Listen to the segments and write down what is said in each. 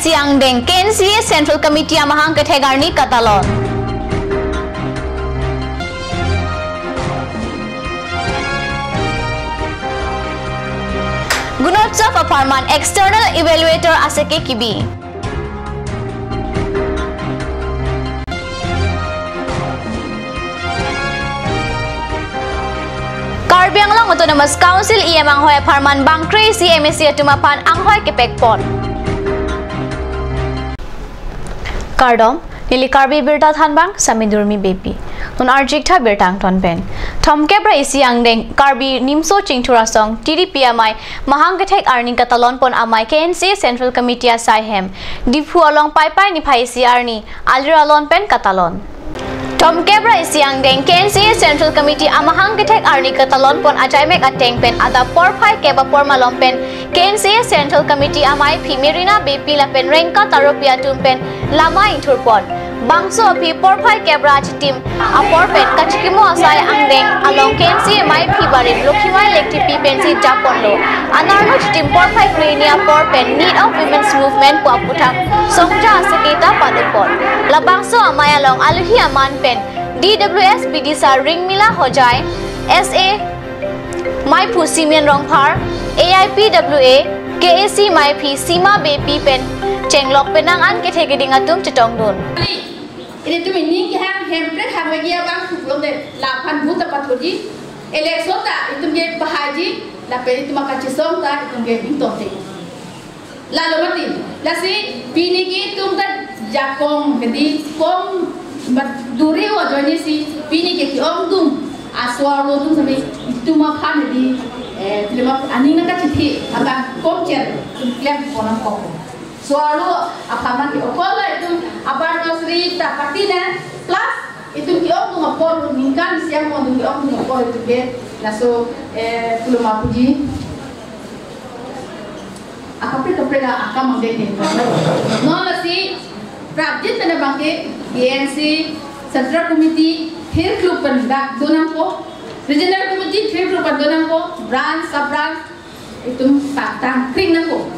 isiang deng KNCA Central Committee amahang kethegarni katalon. Gunotsav apartment external evaluator aseke kibi. Karbi Anglong Autonomous Council iamang hoy apartment bangkre CMSC atumapan anghoy kepekpon. Kardom nili Karbi birta thanbang samidurmi bepi. Nun arjik tha birtang ton pen. Thomkebra isiang deng Karbi nimso chingthura song TDPMI mahang kethek arning katalon pon amai KNC Central Committee asaihem. Dipu along pai ni phai siarni aliralon pen katalon. Thomkebra isiang deng KNC Central Committee amahang kethek arni katalon pon ajaimek ateng pen ada por phai keba por malom pen KNC Central Committee amai phimirina bepi la pen rengka taropia tumpen lama inthurpon. Bangso api por phai kebra chitim apor pen kachikimo asai angdeng along KNC mai phibarin lokhimai lektipi pensi japonlo anarno chitim por phai krenia por pen need of women's movement po aputham songja asekita padupon la bangso amai along aluhi aman pen DWS bidisa ringmila hojai SA mai phusimian rongphar AIPWA KAC mai phi sima bepi pen chenglok penang an kethegeding atum chitongdun. Ini tu ini kita hempret hamagi abang sebelum deh lapan buta patudi election tak itu dia bahaji lapan itu makan cisong tak itu dia bintang teh lalu mati lasi bini kita tak jakong jadi kom duri wajahnya si bini kita om dum aswar dum sampai itu makan jadi terima ani nak citi abang kom cer kelihatan kolam kom suara apa mana okola itu abang Rosri tak patina plus itu kiok tu ngapor mingkan siang mau tu kiok tu ngapor itu dia laso belum aku ji apa pergi akam mengdeh non lasi prajit tanda bangke BNC Central Committee Hill Club pendak donam ko Regional Committee Hill Club donam ko branch sub branch itu patang kring nako.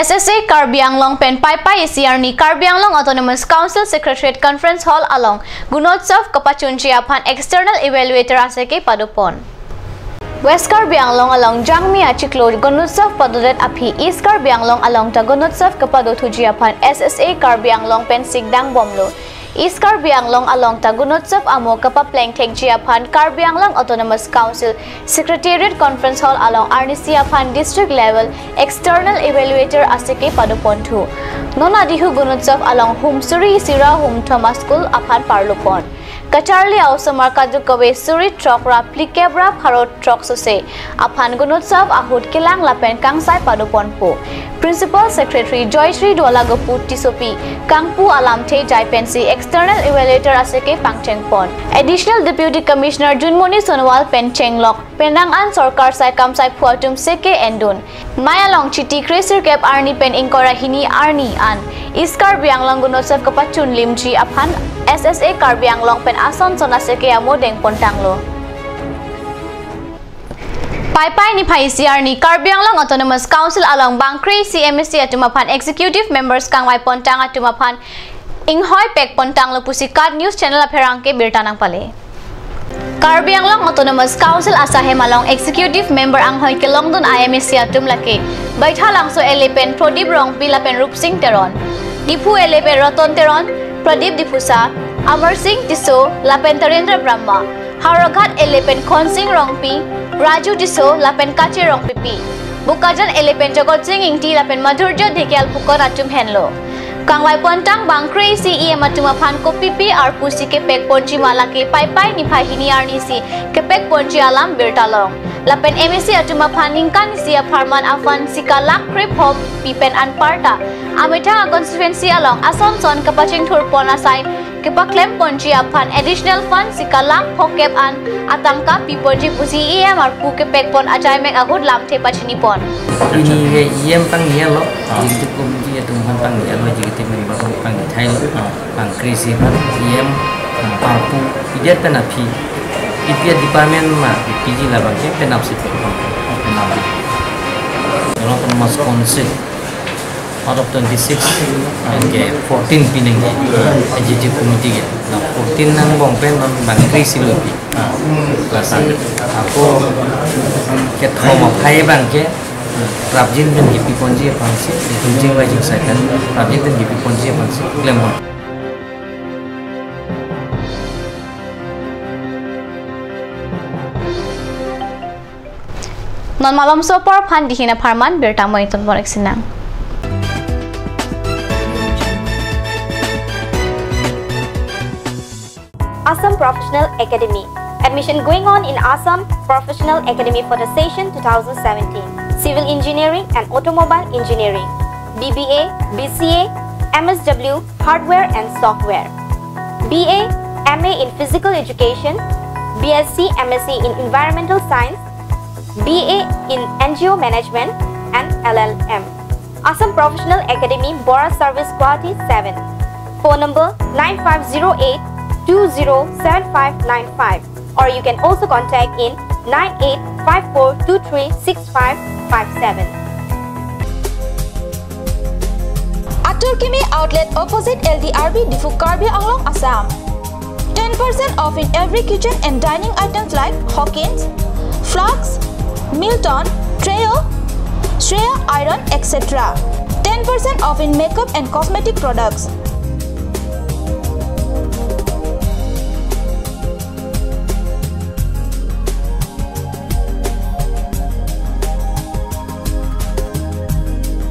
SSA Karbi Anglong pen pai isiarni Karbi Anglong Autonomous Council Secretariat Conference Hall along Gunotsav kapachunchi aphan external evaluator aseke padupon. West Karbi Anglong along Jangmi achiklo Gunotsav padodet aphi East Karbi Anglong along ta Gunotsav kapadothuji aphan SSA Karbi Anglong pen sigdang bomlo. East Karbi Anglong along ta Gunotsav amo kapa pleng thekji aphan Karbi Anglong Autonomous Council Secretariat Conference Hall along RNC aphan district level external evaluator aseke padupon thu. Nonadihu Gunotsav along Humsuri Sira Hum Thomas School aphan parlupon. Kacharli Ausamar Kadukawe Suri Trokra Plikebra Parot Troksose aphan Gunotsav ahut kilang lapen kangsai padupon po. Principal Secretary Joyshri Dwalagopu Tisopi Kangpu Alam Te Jaipensi external evaluator aseke pangchengpon. Additional Deputy Commissioner Junmoni Sonowal Penchenglok Penangan Sorkar Sai Kamsai Phuatum Seke Endun Mayalong Chiti Kresir Kep Arni Pen Inkora Hini Arni An Iskar Bianglong Gunotsav Kapachun Limji aphan SSA Karbi Anglong pen ason sonaseke amo deng pontanglo. Pai ni phai siarni Karbi Anglong Autonomous Council along Bangkri CMSC atumapan executive members kangwai pontang atumapan inghoy pek pontang lo pusikat news channel apherangke birtanang pale. Karbi Anglong Autonomous Council asahem along executive member anghoy kelongdon IMSC atum lake baitha langso elepen Prodip Rongpi lapen Rup Singh Teron Dipu elepen Roton Teron Pradip Dipusa Amar Singh Tiso lapen Tarendra Brahma Haraghat elepen Khon Singh Rongpi Raju Tiso lapen Kache Rongpipi Bukajan elepen Jagot Singh Ingti lapen Madhurja Dhekial Pukon atum henlo Kangwai pontang Bangkri CEM atumapan kopipi ar pusi kepek ponci malake pai ni phahini arnisi kepek ponci alam birtalong lapen MSC atumapan ingkan sia Farman Afan Sikalak Krip Hop Pipen Anparta Amitha constituency along Asonson kapaching thurpon asai kepa claim ponji aphan additional fund sikalang phokep an atangka piponji pusi EMR pu ke pekpon ajai mek ahud lamthe pachini pon ini EM pang dia lo jadi komiti itu pang dia lo jadi tim member pang Thai lo pang krisi pang EM pang pu dia penapi itu department mah PG lah bang dia penapsi penapi kalau termas konsil out of 26 and 14 pining AJJ committee nah 14 nang bong pen non bang krisi lo pi kelas aku ke thoma phai bang ke Rabjin dan GP Ponji Pangsi itu jing wajib saya kan Rabjin dan GP Ponji Pangsi lemon non malam sopor phan dihina pharman bertamo itun borek sinang Assam Professional Academy. Admission going on in Assam Professional Academy for the session 2017. Civil Engineering and Automobile Engineering, BBA, BCA, MSW, Hardware and Software, BA, MA in Physical Education, BSc, MSc in Environmental Science, BA in NGO Management and LLM. Assam Professional Academy, Bora Service Guwahati 7. Phone number 9508 207595 or you can also contact in 9854236557. Aturkimi outlet opposite LDRB Difu Karbi Anglong Assam. 10% off in every kitchen and dining items like Hawkins, Flax, Milton, Treo, Shreya Iron, etc. 10% off in makeup and cosmetic products.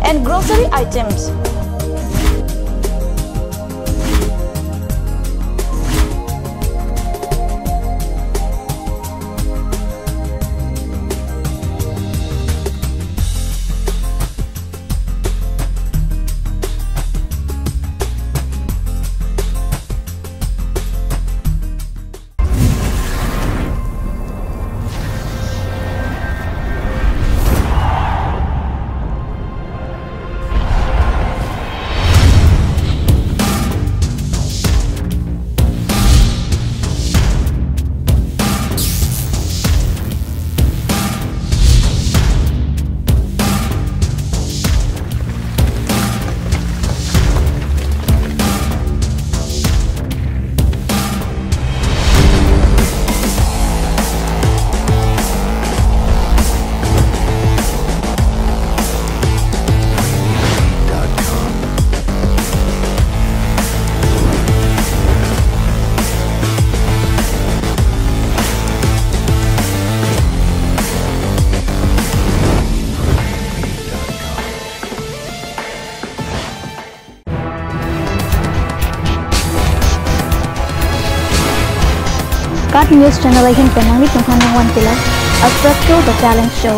And grocery items. Cut News Channel ay hinpanang itong hanang pila as Pretro the Talent Show.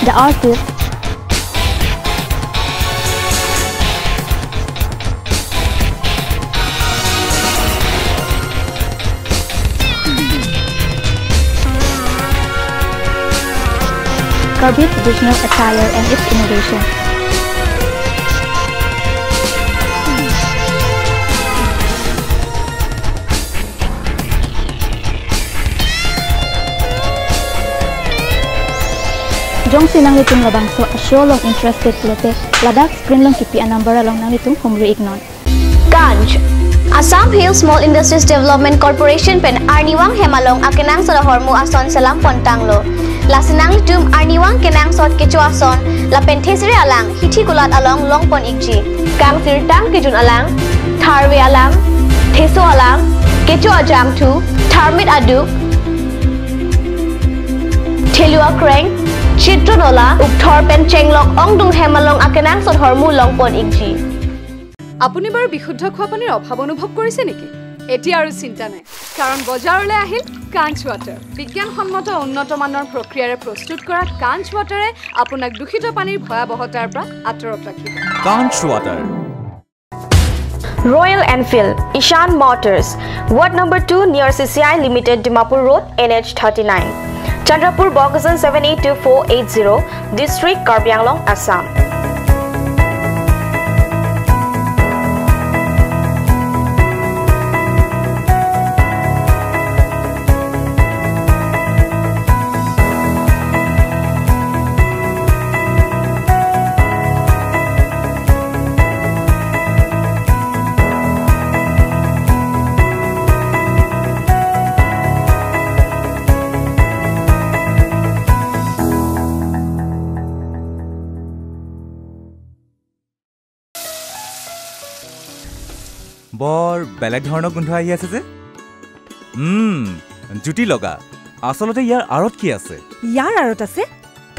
The Artist, Karbi traditional attire and its innovation. Jong sinang litung labang so show long interested lote ladak screen long kipi number along nang litung humri ignon. Ganj Assam Hill Small Industries Development Corporation pen Arniwang Hemalong akenang sa hormu ason salam pontanglo. Lasinang litum Arniwang kenang sot kecuason la penthesri alang hithi gulat along longpon ikji. Kang sirtang kijun alang tharwe alang theso alang kecu ajam thu tharmit adu thelua kreng chitronola ukthor pen chenglok ongdung hemalong akenang sot hormu longpon ikji. আপুনি বাৰু বিশুদ্ধ খোৱা পানীৰ অভাৱ অনুভৱ কৰিছে নেকি এতিয়া আৰু চিন্তা নাই কাৰণ বজাৰলৈ আহিল কাঞ্চ ৱাটাৰ বিজ্ঞানসন্মত উন্নত মানৰ প্ৰক্ৰিয়াৰে প্ৰস্তুত কৰা কাঞ্চ ৱাটাৰে আপোনাক দূষিত পানীৰ ভয়াবহতাৰ পৰা আঁতৰত ৰাখিব কাঞ্চ water Royal Enfield, Ishan Motors, Ward number 2 near CCI Limited, Dimapur Road, NH 39. Chandrapur, Bogasan 782480, District, Karbi Anglong, Assam. বৰ বেলেগ ধৰণৰ গোন্ধ আহি আছে যে জুটি লগা আসলতে ইয়াৰ আৰত কি আছে ইয়াৰ আৰত আছে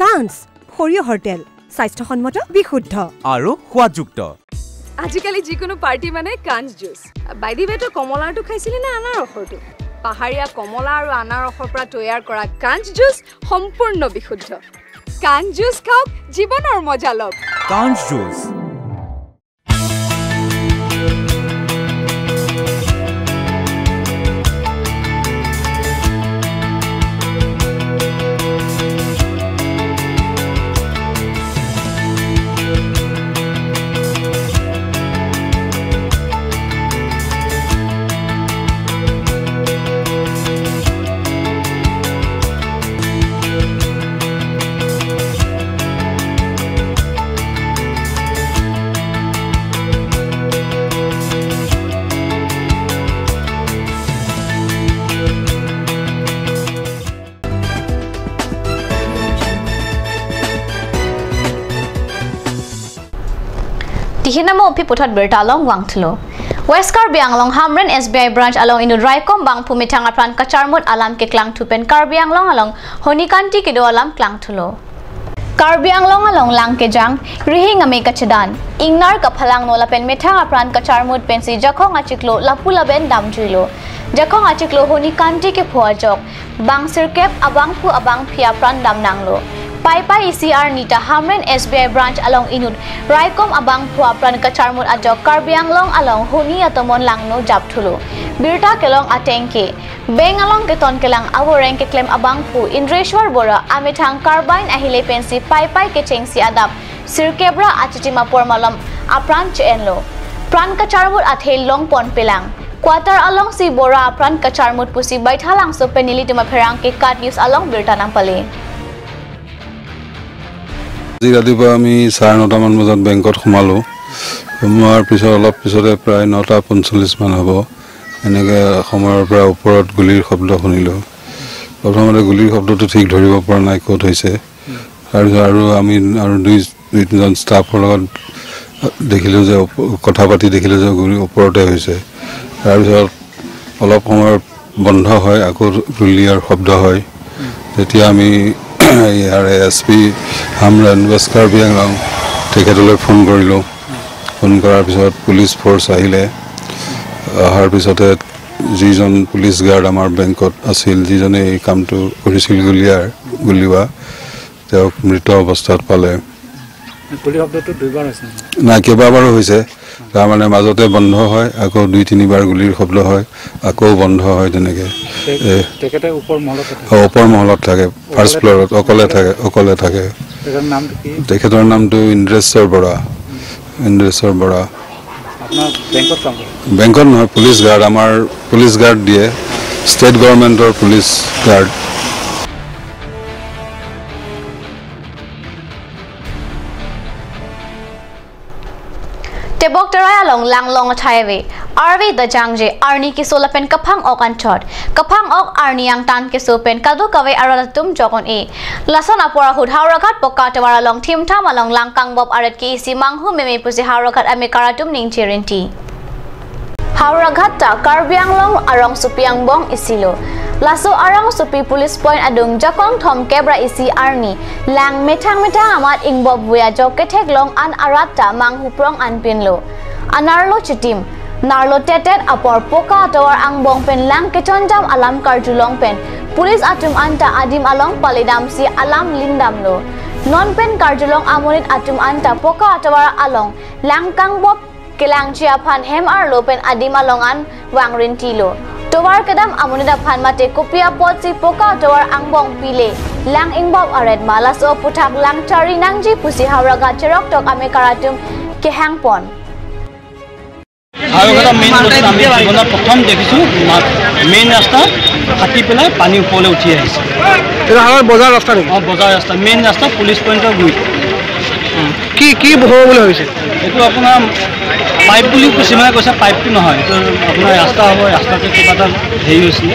কাঞ্চ সৰিয়হৰ তেল স্বাস্থ্যসন্মত বিশুদ্ধ আৰু সোৱাদযুক্ত আজিকালি যিকোনো পাৰ্টি মানে কাঞ্চ জুচ বাইদি বেটো কমলাৰটো খাইছিলি না আনাৰসৰটো পাহাৰীয়া কমলা আৰু আনাৰসৰ পৰা তৈয়াৰ কৰা কাঞ্চ জুচ সম্পূৰ্ণ বিশুদ্ধ কাঞ্চ জুচ খাওক জীৱনৰ মজা লওক কাঞ্চ juice Tihinamo upi putat bertalong wang telo. West Karbi Anglong Hamren SBI branch along inu Raikom bang pumitang apran kacarmut alam ke klang tupen Karbi Anglong along honikanti kedo alam klang tulo. Karbi Anglong along lang ke jang rihing ame kacedan. Ingnar kapalang no lapen metang apran kacarmut pensi jakong achiklo lapula ben dam juilo. Jakong achiklo honikanti ke puajok. Bang sirkep abang pu abang pia pran dam nanglo. Pai ECR Nita Hamren SBI branch along inut Raikom abang phua pran kacarmut ajok Karbi Anglong along honi atomon langno japthulo birta kelong atengke beng along keton kelang aworeng ke claim abang phu Indreshwar Bora amethang carbine ahile pensi pai ke chengsi adap sirkebra achitima pormalam apran chenlo pran kacarmut athel long pon pelang quarter along si Bora apran kacarmut pusi baithalang so penili tuma pherang ke kat news along birta nampale আজি ৰাতিপুৱা আমি 9:30 মান বজাত বেংকত সোমালো সোমোৱাৰ পিছত অলপ পিছতে প্ৰায় 9:45 মান হ'ব এনেকৈ সময়ৰ পৰা ওপৰত গুলিৰ শব্দ শুনিলো প্ৰথমতে গুলিৰ শব্দটো ঠিক ধৰিব পৰা নাই ক'ত হৈছে আৰু আমি আৰু দুইজন ষ্টাফৰ লগত দেখিলো যে কথা পাতি দেখিলো যে গুলি ওপৰতে হৈছে তাৰপিছত অলপ সময় বন্ধ হয় আকৌ গুলিৰ শব্দ হয় তেতিয়া আমি SP Hamren West Karbi Anglong তেখেতলৈ ফোন কৰিলো ফোন কৰাৰ পিছত পুলিচ ফোৰ্স আহিলে অহাৰ পিছতে যিজন পুলিচ গাৰ্ড আমাৰ বেংকত আছিল যিজনে এই কামটো কৰিছিল গুলিওৱা তেওঁক মৃত অৱস্থাত পালে গুলি শব্দটো দুইবাৰ হৈছে না কেইবাবাৰো হৈছে তাৰ মানে মাজতে বন্ধ হয় আকৌ 2-3 বাৰ গুলিৰ শব্দ হয় আকৌ বন্ধ হয় তেনেকৈ তেখেতে ওপৰ মহলত থাকে ফাৰ্ষ্ট ফ্লৰত অকলে থাকে তেখেতৰ নামটো ইন্দ্ৰেশ্বৰ বৰা আপোনাৰ বেংকত কাম কৰে বেংকত নহয় পুলিচ গাৰ্ড আমাৰ পুলিচ গাৰ্ড দিয়ে ষ্টেট গভৰ্ণমেণ্টৰ police guard Tebok terai along langlong thaiwe arwe the jangje arni ki solapen kapang ok anchot kapang ok arni yang tan ke sopen kadu kawe aralatum jokon e lason apora hud hauragat poka tewara long thim tham along langkang bob arat ki isi manghu meme pusi hauragat ame karatum ning chirinti hauragat ta Karbi Anglong arong supiang bong isilo laso arong supi police point adung jakong thom kebra isi arni lang metang amat ingbob buya joketek long an arata manghu prong an pinlo Anarlo chitim Narlo tetet apor poka tawar ang bong pen lang ketondam alam karjulong pen Pulis atum anta adim along palidam si alam lindam lo Non pen karjulong amonit atum anta poka tawar along langkang bob kelang ciapan hem arlo pen adim alongan wang rintilo Tawar kedam amonida phan mate kopia pot si poka tawar angbong pile lang ingbob ared malas o putak lang chari nangji pusi hawraga cherok tok ame karatum ke hangpon আৰু এটা main ৰাস্তা আমি জীৱনত প্ৰথম দেখিছোঁ main ৰাস্তা ফাটি পেলাই পানী ওপৰলৈ উঠি আহিছে এটা আমাৰ বজাৰ ৰাস্তা নেকি বজাৰ ৰাস্তা মেইন ৰাস্তা পুলিচ পইণ্টৰ গুৰি কি হ'ব বুলি ভাবিছে এইটো আপোনাৰ পাইপ বুলি কিছুমানে কৈছে পাইপটো নহয় এইটো আপোনাৰ ৰাস্তা হ'ব ৰাস্তাতে কিবা এটা হেৰি হৈছিলে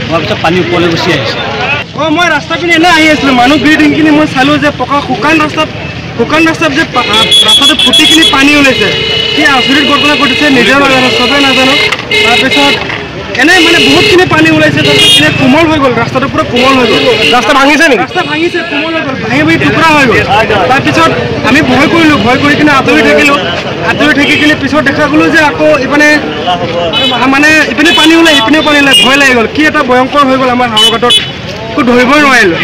হোৱাৰ পিছত পানী ওপৰলৈ গুচি আহিছে মই ৰাস্তা পিনে এনে আহি আছিলোঁ মানুহ ভিৰ দেখিকিনি মই চালোঁ যে পকা শুকান ৰাস্তাত যে ৰাস্তাটো ফুটিকিনি পানী ওলাইছে কি আচৰিত ঘটনা ঘটিছে নিজেও নাজানো চবেই নাজানো তাৰপিছত এনে মানে বহুতখিনি পানী ওলাইছে তাৰপিছত কোমল হৈ গ'ল ৰাস্তাটো পুৰা কোমল হৈ গ'ল ৰাস্তা ভাঙিছে নেকি ৰাস্তা ভাঙিছে কোমল হৈ গ'ল ভাঙি টুকুৰা হৈ গ'ল তাৰপিছত আমি ভয় কৰি কিনে আঁতৰি থাকি কিনে পিছত দেখা গ'লোঁ যে আকৌ ইপিনে পানী ওলাই ইপিনেও পানী ওলাই ভয় লাগি গ'ল কি এটা ভয়ংকৰ হৈ গ'ল আমাৰ হাওৰঘাটত একো ধৰিবই নোৱাৰিলোঁ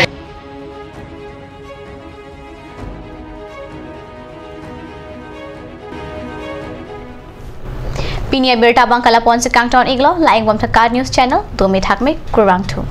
Pinia berta bangkala pon sekang tahun iglo laing bom thakad news channel 2 me thak me kurang tu